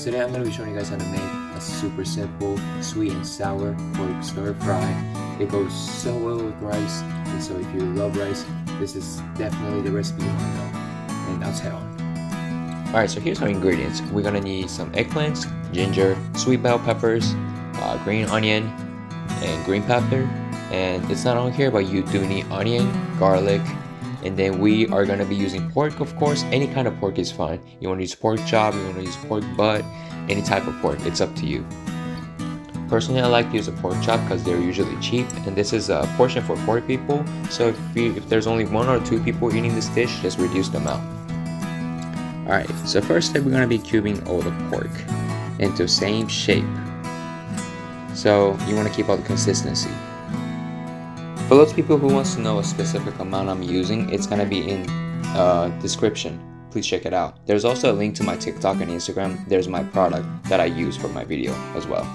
Today I'm going to be showing you guys how to make a super simple sweet and sour pork stir fry. It goes so well with rice, and so if you love rice, this is definitely the recipe you want to know. And now let's head on. Alright, so here's our ingredients. We're going to need some eggplants, ginger, sweet bell peppers, green onion, and green pepper. And it's not on here, but you do need onion, garlic, and then we are going to be using pork, of course. Any kind of pork is fine. You want to use pork chop, you want to use pork butt, any type of pork, it's up to you. Personally, I like to use a pork chop because they're usually cheap, and this is a portion for 4 people. So if there's only 1 or 2 people eating this dish, just reduce the amount. Alright, so first step, we're going to be cubing all the pork into same shape. So you want to keep all the consistency. For those people who wants to know a specific amount I'm using, it's going to be in description. Please check it out. There's also a link to my TikTok and Instagram. There's my product that I use for my video as well.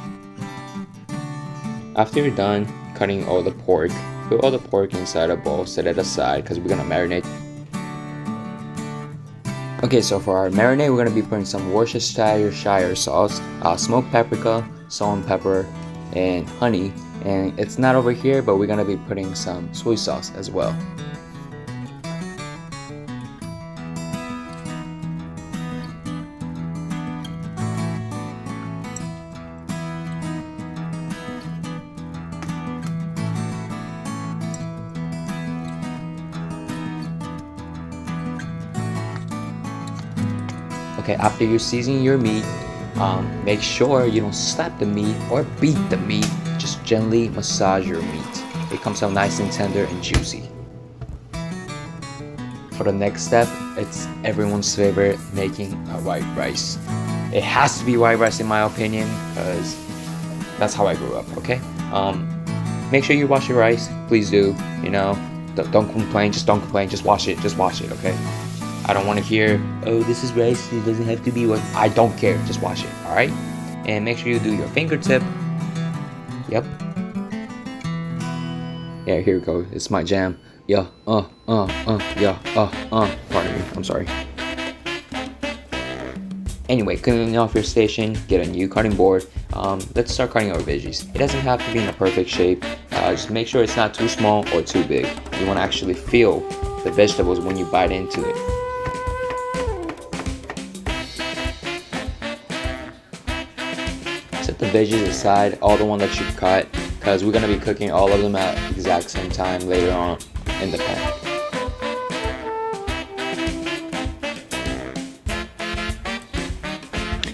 After you're done cutting all the pork, put all the pork inside a bowl, set it aside because we're going to marinate. Okay, so for our marinade, we're going to be putting some Worcestershire sauce, smoked paprika, salt and pepper, and honey. And it's not over here, but we're going to be putting some soy sauce as well. Okay, after you season your meat, make sure you don't slap the meat or beat the meat. Just gently massage your meat. It comes out nice and tender and juicy. For the next step, it's everyone's favorite, making a white rice. It has to be white rice in my opinion, because that's how I grew up, okay? Make sure you wash your rice, please do, you know. Don't complain, just don't complain, just wash it, okay? I don't want to hear, oh, this is rice, it doesn't have to be what. I don't care, just wash it, alright? And make sure you do your fingertip. Yep. Yeah, here we go. It's my jam. Yeah, yeah, pardon me, I'm sorry. Anyway, cleaning off your station, get a new cutting board. Let's start cutting our veggies. It doesn't have to be in a perfect shape. Just make sure it's not too small or too big. You want to actually feel the vegetables when you bite into it. Set the veggies aside, all the one that you cut, because we're going to be cooking all of them at the exact same time later on in the pan.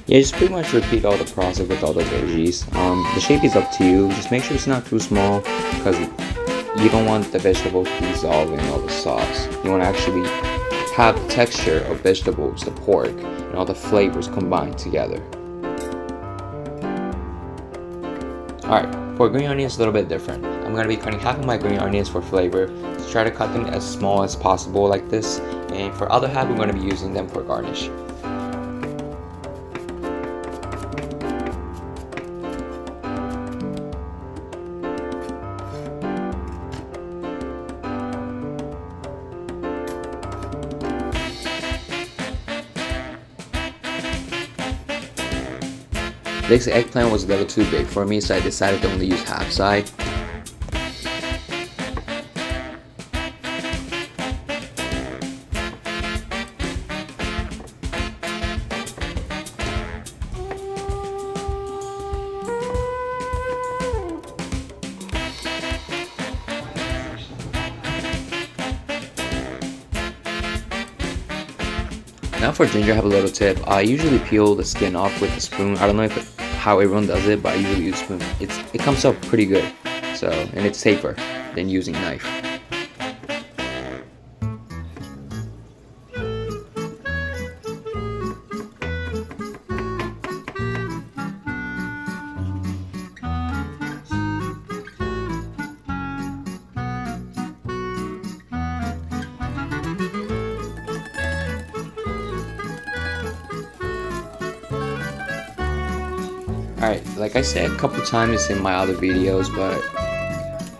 Yeah, just pretty much repeat all the process with all the veggies. The shape is up to you. Just make sure it's not too small, because you don't want the vegetables to dissolve in all the sauce. You want to actually have the texture of vegetables, the pork, and all the flavors combined together. Alright, for green onions, it's a little bit different. I'm going to be cutting half of my green onions for flavor. So try to cut them as small as possible like this. And for other half, we're going to be using them for garnish. This eggplant was a little too big for me, so I decided to only use half side. Now for ginger, I have a little tip. I usually peel the skin off with a spoon. I don't know how everyone does it, but I usually use a spoon. It comes out pretty good, so, and it's safer than using a knife. Alright, like I said a couple times in my other videos, but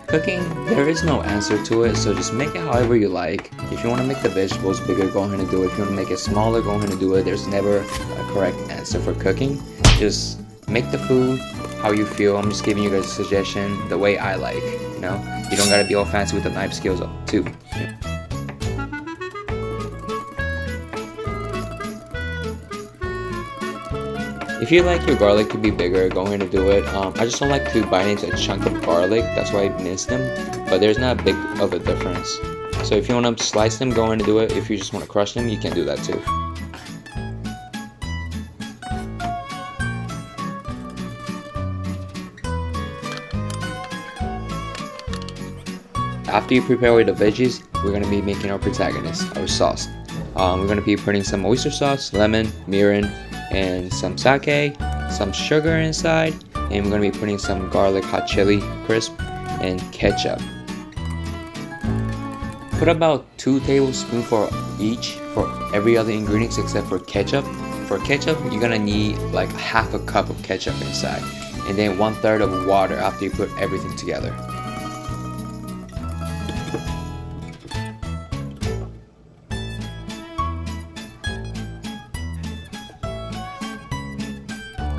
Cooking, there is no answer to it, so just make it however you like. If you want to make the vegetables bigger, go ahead and do it. If you want to make it smaller, go ahead and do it. There's never a correct answer for cooking. Just make the food how you feel. I'm just giving you guys a suggestion the way I like, you know? You don't gotta be all fancy with the knife skills too. If you like your garlic to be bigger, go ahead and do it. I just don't like to bite into a chunk of garlic, that's why I miss them. But there's not big of a difference. So if you want to slice them, go ahead and do it. If you just want to crush them, you can do that too. After you prepare with the veggies, we're going to be making our protagonist, our sauce. We're going to be putting some oyster sauce, lemon, mirin, and some sake, some sugar inside, and we're going to be putting some garlic hot chili crisp and ketchup. Put about 2 tablespoons for each for every other ingredients except for ketchup. For ketchup, you're going to need like half a cup of ketchup inside, and then 1/3 of water after you put everything together.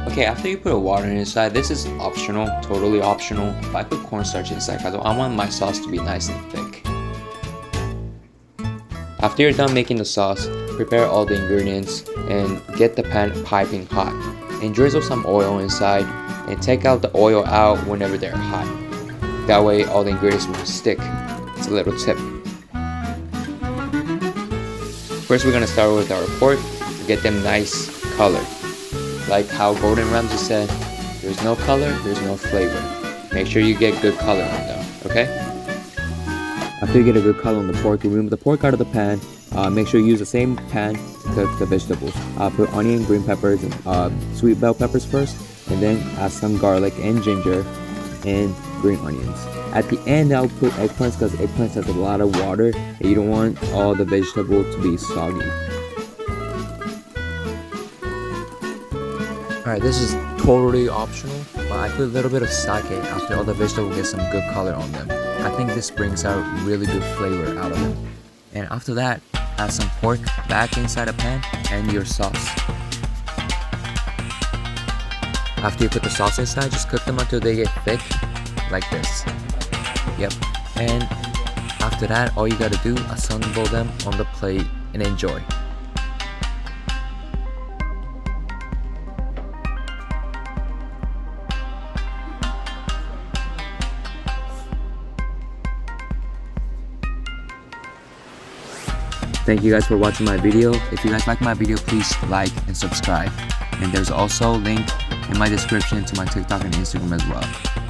Okay, after you put a water inside, this is optional, totally optional. But I put cornstarch inside because I want my sauce to be nice and thick. After you're done making the sauce, prepare all the ingredients and get the pan piping hot. And drizzle some oil inside and take out the oil out whenever they're hot. That way all the ingredients will stick. It's a little tip. First we're gonna start with our pork to get them nice color. Like how Gordon Ramsay said, there's no color, there's no flavor. Make sure you get good color on them, okay? After you get a good color on the pork, remove the pork out of the pan. Make sure you use the same pan to cook the vegetables. Put onion, green peppers, and sweet bell peppers first, and then add some garlic and ginger and green onions. At the end, I'll put eggplants because eggplants has a lot of water and you don't want all the vegetables to be soggy. Alright, this is totally optional, but I put a little bit of sake after all the vegetables get some good color on them. I think this brings out really good flavor out of them. And after that, add some pork back inside a pan and your sauce. After you put the sauce inside, just cook them until they get thick, like this. Yep. And after that, all you gotta do, assemble them on the plate and enjoy. Thank you guys for watching my video. If you guys like my video, please like and subscribe. And there's also a link in my description to my TikTok and Instagram as well.